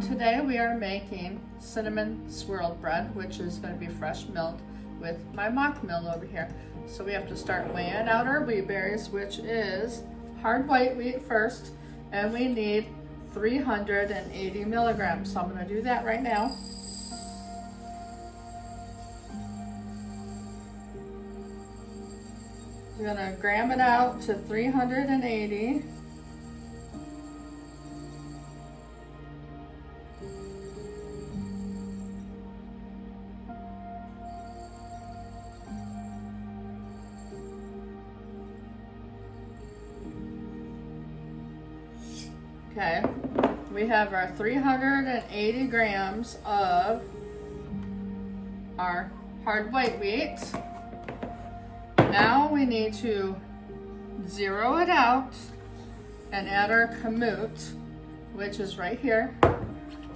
today we are making cinnamon swirled bread, which is going to be fresh milled with my mock mill over here. So we have to start weighing out our wheat berries, which is hard white wheat first, and we need 380 milligrams. So I'm going to do that right now. We're going to gram it out to 380. Okay, we have our 380 grams of our hard white wheat. Now we need to zero it out and add our Kamut, which is right here.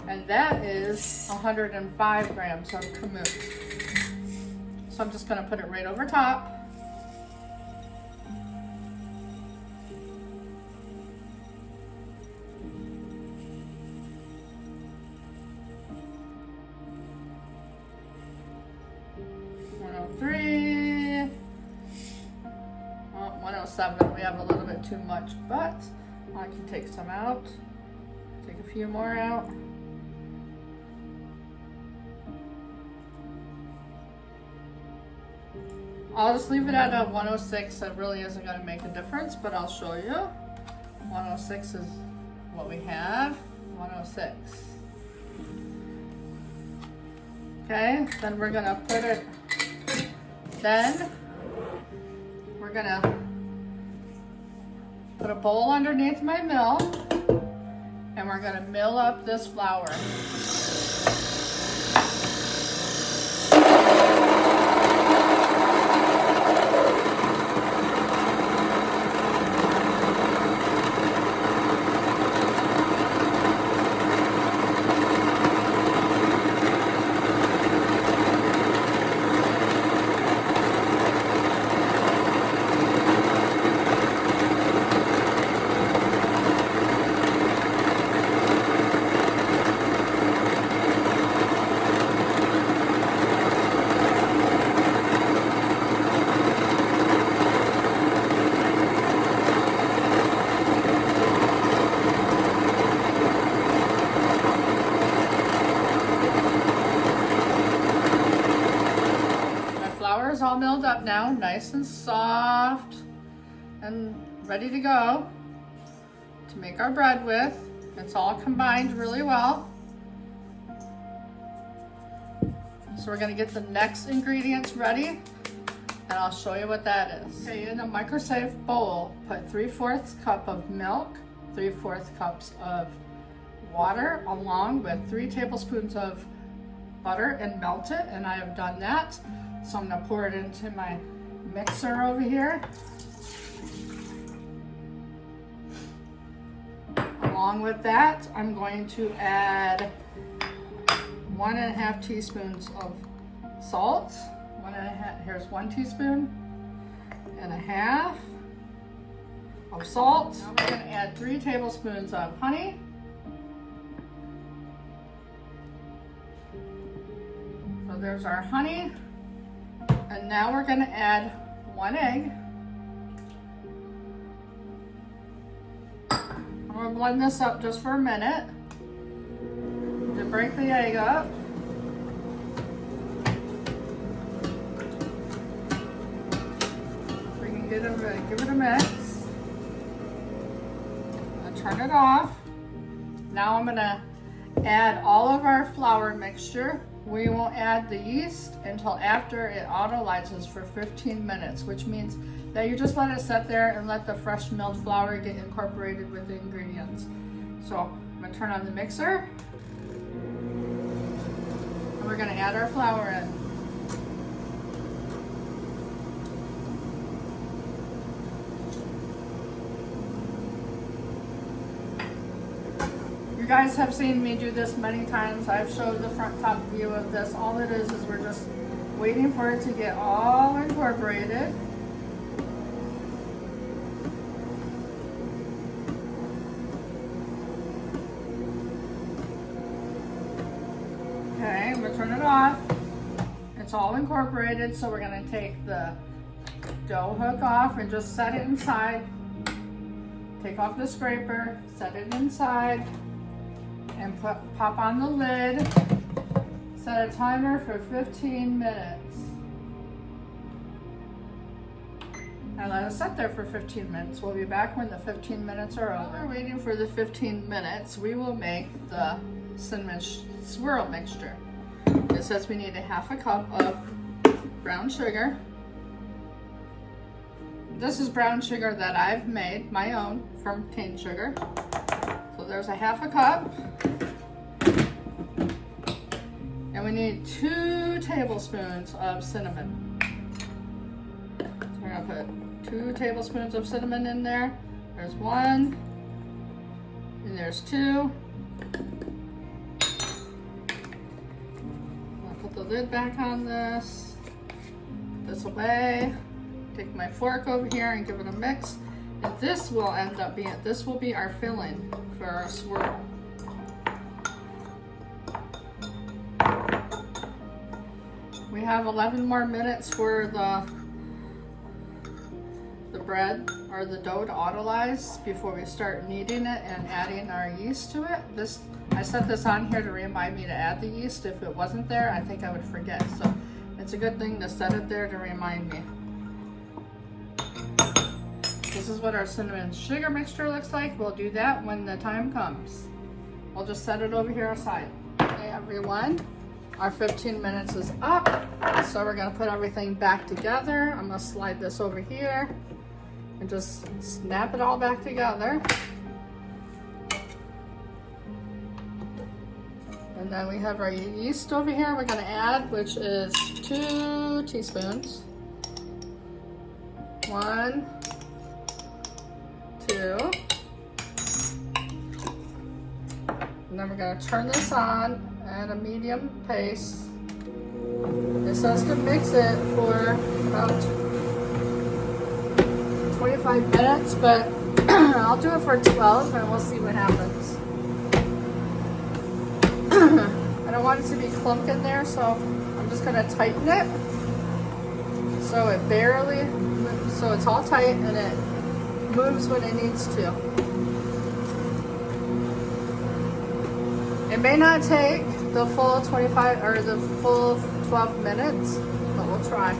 And that is 105 grams of Kamut. So I'm just gonna put it right over top. Oh, 107, we have a little bit too much, but I can take some out. Take a few more out. I'll just leave it at a 106. That really isn't going to make a difference, but I'll show you. 106 is what we have. 106. Okay, then we're going to put it. Then we're gonna put a bowl underneath my mill and we're gonna mill up this flour. Is all milled up now, nice and soft and ready to go to make our bread with. It's all combined really well. So we're going to get the next ingredients ready and I'll show you what that is. Okay, in a microwave bowl, put 3/4 cup of milk, 3/4 cups of water, along with 3 tablespoons of butter and melt it, and I have done that. So I'm gonna pour it into my mixer over here. Along with that, I'm going to add 1.5 teaspoons of salt. Here's 1 teaspoon and a half of salt. Now we're gonna add 3 tablespoons of honey. So there's our honey. And now we're going to add 1 egg. I'm going to blend this up just for a minute to break the egg up. We can give it a mix. I'll turn it off. Now I'm going to add all of our flour mixture. We won't add the yeast until after it autolyzes for 15 minutes, which means that you just let it sit there and let the fresh milled flour get incorporated with the ingredients. So I'm gonna turn on the mixer and we're gonna add our flour in. You guys have seen me do this many times. I've showed the front top view of this. All it is we're just waiting for it to get all incorporated. it's all incorporated. So we're gonna take the dough hook off and just set it inside. Take off the scraper, set it inside, and pop on the lid. Set a timer for 15 minutes. And let it sit there for 15 minutes. We'll be back when the 15 minutes are over. While we're waiting for the 15 minutes, we will make the cinnamon swirl mixture. It says we need a ½ cup of brown sugar. This is brown sugar that I've made, my own, from cane sugar. So there's a ½ cup. And we need 2 tablespoons of cinnamon. So we're gonna put 2 tablespoons of cinnamon in there. There's 1, and there's 2. I'll put the lid back on this. Put this away. Take my fork over here and give it a mix. And this will end up being, this will be our filling for our swirl. We have 11 more minutes for the bread or the dough to autolyze before we start kneading it and adding our yeast to it. I set this on here to remind me to add the yeast. If it wasn't there, I think I would forget. So it's a good thing to set it there to remind me. This is what our cinnamon sugar mixture looks like. We'll do that when the time comes. We'll just set it over here aside. Okay, everyone, our 15 minutes is up. So we're gonna put everything back together. I'm gonna slide this over here and just snap it all back together. And then we have our yeast over here we're gonna add, which is 2 teaspoons. 1, 2. And then we're going to turn this on at a medium pace. It says to mix it for about 25 minutes, but I'll do it for 12 and we'll see what happens. I don't want it to be clumped in there, so I'm just going to tighten it so it barely, so it's all tight and it moves when it needs to. It may not take the full 25 or the full 12 minutes, but we'll try.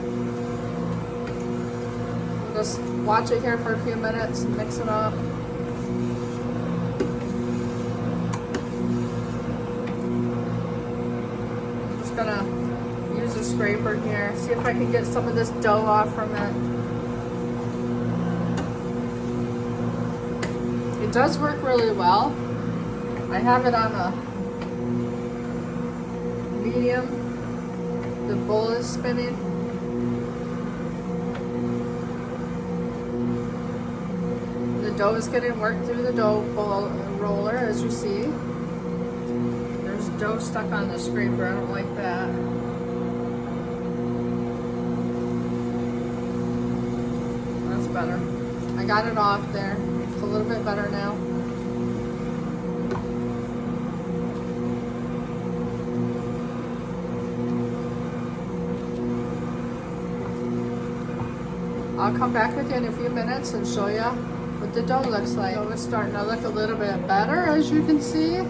Just watch it here for a few minutes and mix it up. I'm just gonna use a scraper here, see if I can get some of this dough off from it. It does work really well. I have it on a medium. The bowl is spinning. The dough is getting worked through the dough bowl roller, as you see. There's dough stuck on the scraper. I don't like that. That's better. I got it off there. It's a little bit better now. I'll come back with you in a few minutes and show you what the dough looks like. The dough is starting to look a little bit better, as you can see.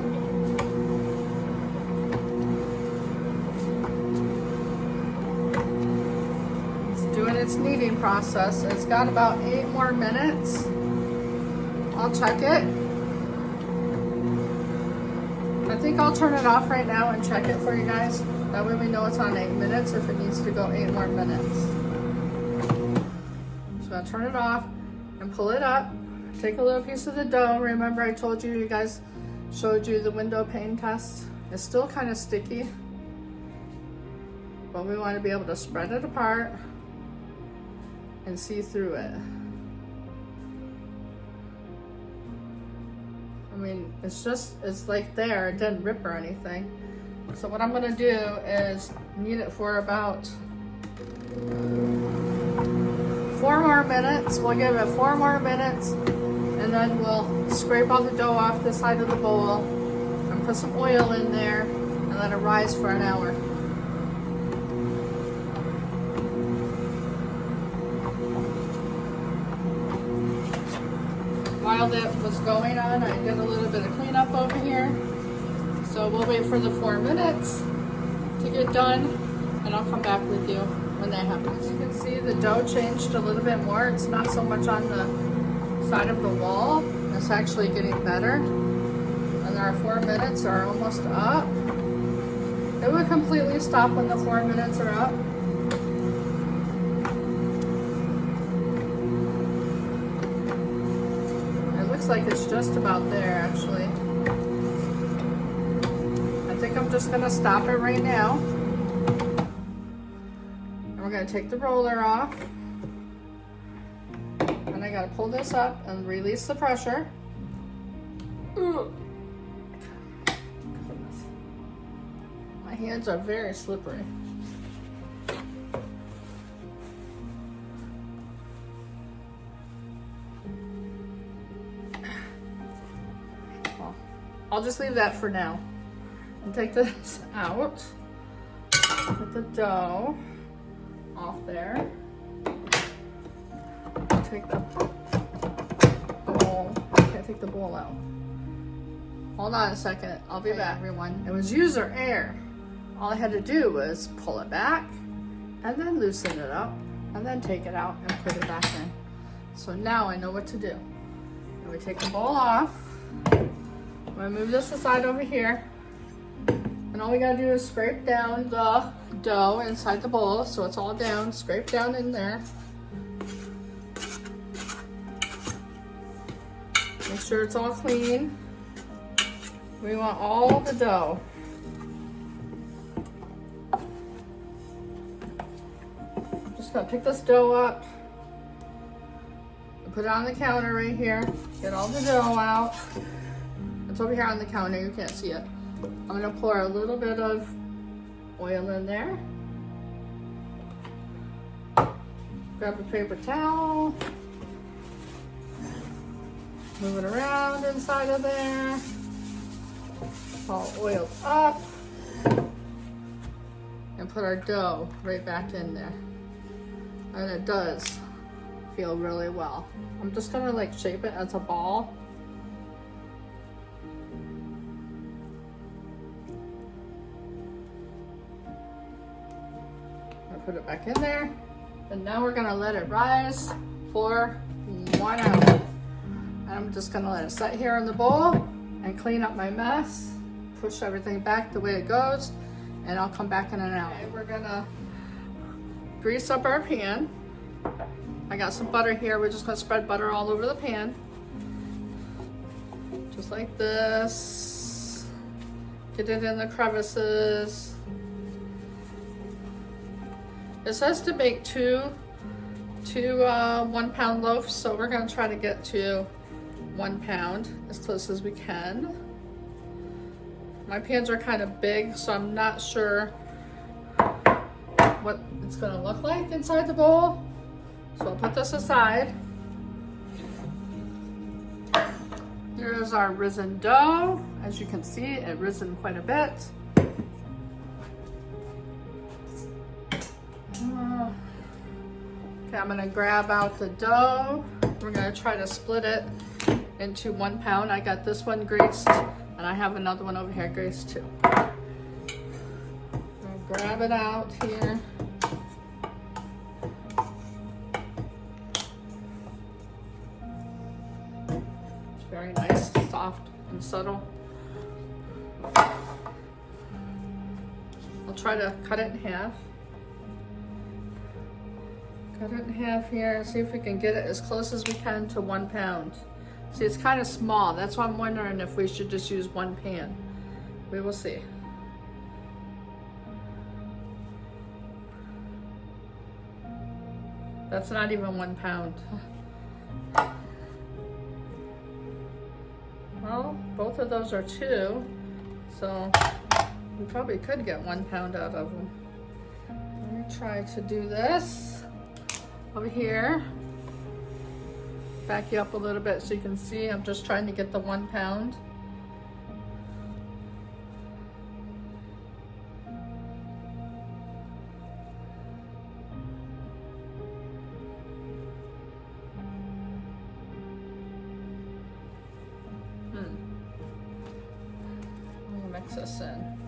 It's doing its kneading process. It's got about 8 more minutes. I'll check it. I think I'll turn it off right now and check it for you guys. That way we know it's on 8 minutes if it needs to go 8 more minutes. I'll turn it off and pull it up. Take a little piece of the dough. Remember I told you, guys showed you the window pane test. It's still kind of sticky, but we want to be able to spread it apart and see through it. I mean, it's like there, it didn't rip or anything. So what I'm gonna do is knead it for about 4 more minutes. We'll give it 4 more minutes and then we'll scrape all the dough off the side of the bowl and put some oil in there and let it rise for an hour. while that was going on, I did a little bit of cleanup over here. So we'll wait for the 4 minutes to get done, and I'll come back with you when that happens. You can see the dough changed a little bit more. It's not so much on the side of the wall. It's actually getting better. And our 4 minutes are almost up. It will completely stop when the 4 minutes are up. It looks like it's just about there, actually. I think I'm just gonna stop it right now. And we're gonna take the roller off. And I gotta pull this up and release the pressure. Ooh. My hands are very slippery. Well, I'll just leave that for now. And take this out. Put the dough off there. Take the bowl. I can't take the bowl out. Hold on a second. I'll be back, everyone. It was user error. All I had to do was pull it back and then loosen it up and then take it out and put it back in. So now I know what to do. And we take the bowl off. I'm gonna move this aside over here. And all we gotta do is scrape down the dough inside the bowl so it's all down. Scrape down in there. Make sure it's all clean. We want all the dough. I'm just gonna pick this dough up and put it on the counter right here. Get all the dough out. It's over here on the counter, you can't see it. I'm gonna pour a little bit of oil in there. Grab a paper towel. Move it around inside of there. All oiled up. And put our dough right back in there. And it does feel really well. I'm just gonna like shape it as a ball. Put it back in there. And now we're gonna let it rise for 1 hour. I'm just gonna let it sit here in the bowl and clean up my mess, push everything back the way it goes, and I'll come back in an hour. Okay, we're gonna grease up our pan. I got some butter here. We're just gonna spread butter all over the pan. Just like this. Get it in the crevices. It says to bake two 1 pound loaves, so we're gonna try to get to 1 pound as close as we can. My pans are kind of big, so I'm not sure what it's gonna look like inside the bowl. So I'll put this aside. Here's our risen dough. As you can see, it risen quite a bit. Okay, I'm gonna grab out the dough. We're gonna try to split it into 1 pound. I got this one greased, and I have another one over here greased too. I'll grab it out here. It's very nice, soft, and subtle. I'll try to cut it in half. Cut it in half here and see if we can get it as close as we can to 1 pound. See, it's kind of small. That's why I'm wondering if we should just use 1 pan. We will see. That's not even 1 pound. Well, both of those are 2, so we probably could get 1 pound out of them. Let me try to do this. Over here, back you up a little bit so you can see. I'm just trying to get the 1 pound. mix this in.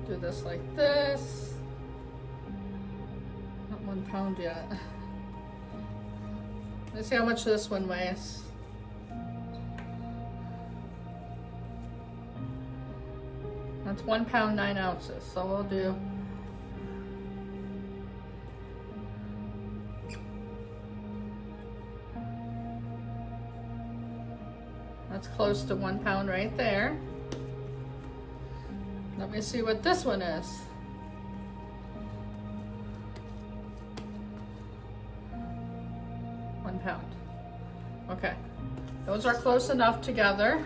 Do this like this. Not 1 pound yet. Let's see how much this one weighs. That's 1 pound 9 ounces. So we'll do that's close to 1 pound right there. Let me see what this one is. 1 pound. Okay, those are close enough together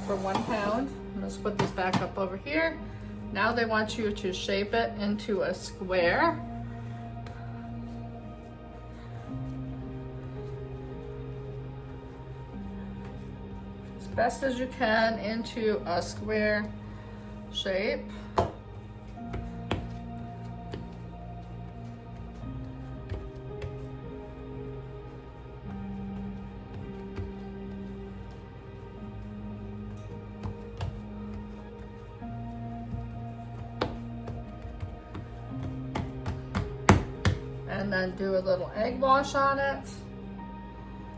for 1 pound. Let's put this back up over here. Now they want you to shape it into a square. As best as you can into a square shape. And then do a little egg wash on it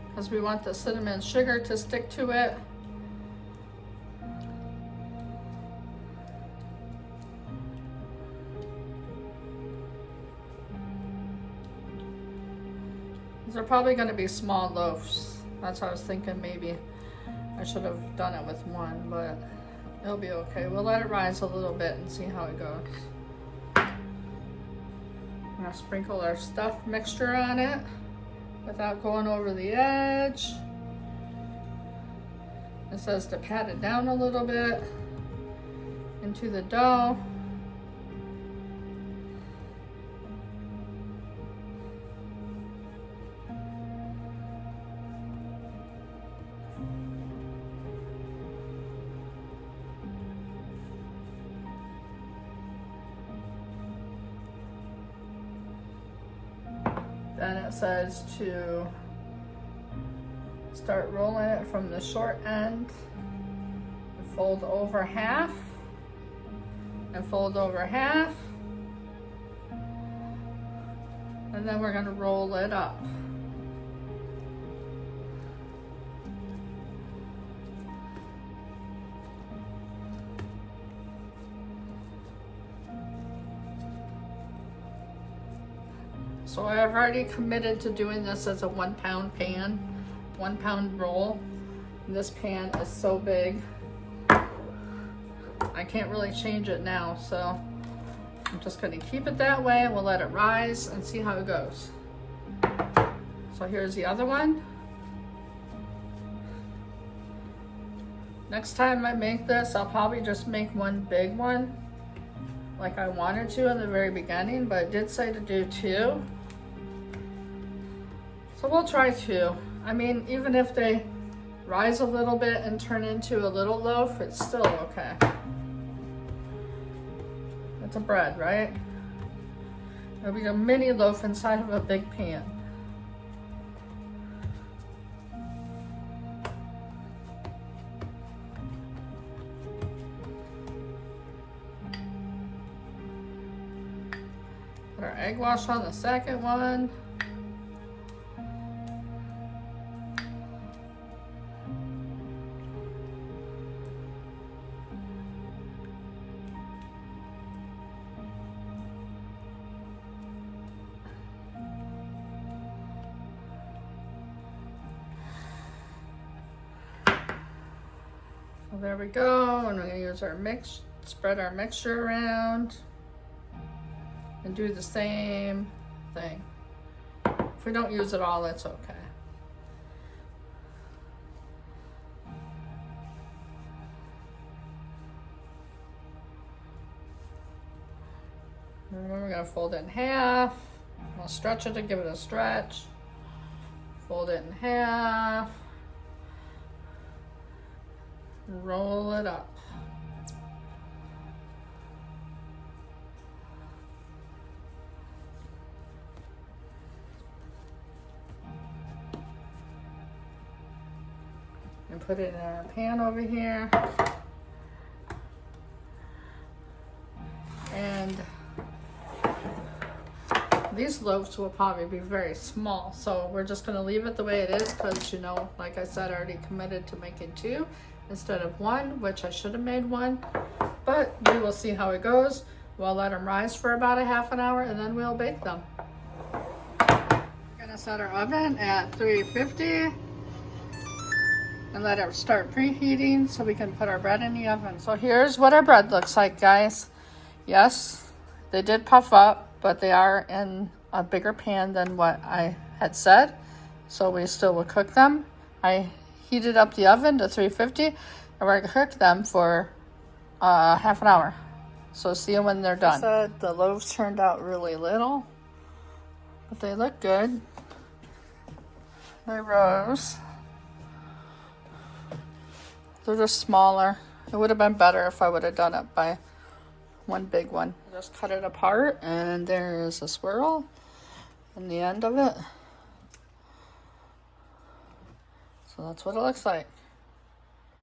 because we want the cinnamon sugar to stick to it. These are probably going to be small loaves. That's what I was thinking. Maybe I should have done it with one, but it'll be okay. We'll let it rise a little bit and see how it goes. I'm gonna sprinkle our stuffed mixture on it without going over the edge. It says to pat it down a little bit into the dough. Then it says to start rolling it from the short end, and fold over half, and fold over half, and then we're going to roll it up. So I've already committed to doing this as a 1 pound pan, 1 pound roll. This pan is so big, I can't really change it now. So I'm just gonna keep it that way. We'll let it rise and see how it goes. So here's the other one. Next time I make this, I'll probably just make one big one like I wanted to in the very beginning, but it did say to do 2. So we'll try 2. I mean, even if they rise a little bit and turn into a little loaf, it's still okay. It's a bread, right? It'll be a mini loaf inside of a big pan. Put our egg wash on the second one. So there we go, and we're gonna use our spread our mixture around and do the same thing. If we don't use it all, it's okay. And then we're gonna fold it in half. I'll stretch it to give it a stretch. Fold it in half. Roll it up. and put it in our pan over here. And these loaves will probably be very small, so we're just gonna leave it the way it is because, you know, like I said, I already committed to making 2 instead of 1, which I should have made 1, but we will see how it goes. We'll let them rise for about a half an hour and then we'll bake them. We're gonna set our oven at 350 and let it start preheating so we can put our bread in the oven. So here's what our bread looks like, guys. Yes, they did puff up, but they are in a bigger pan than what I had said, so we still will cook them. I heated up the oven to 350 and we're gonna cook them for half an hour. So see you when they're done. So the loaves turned out really little, but they look good. They rose. They're just smaller. It would have been better if I would have done it by one big one. Just cut it apart and there is a swirl in the end of it. So that's what it looks like.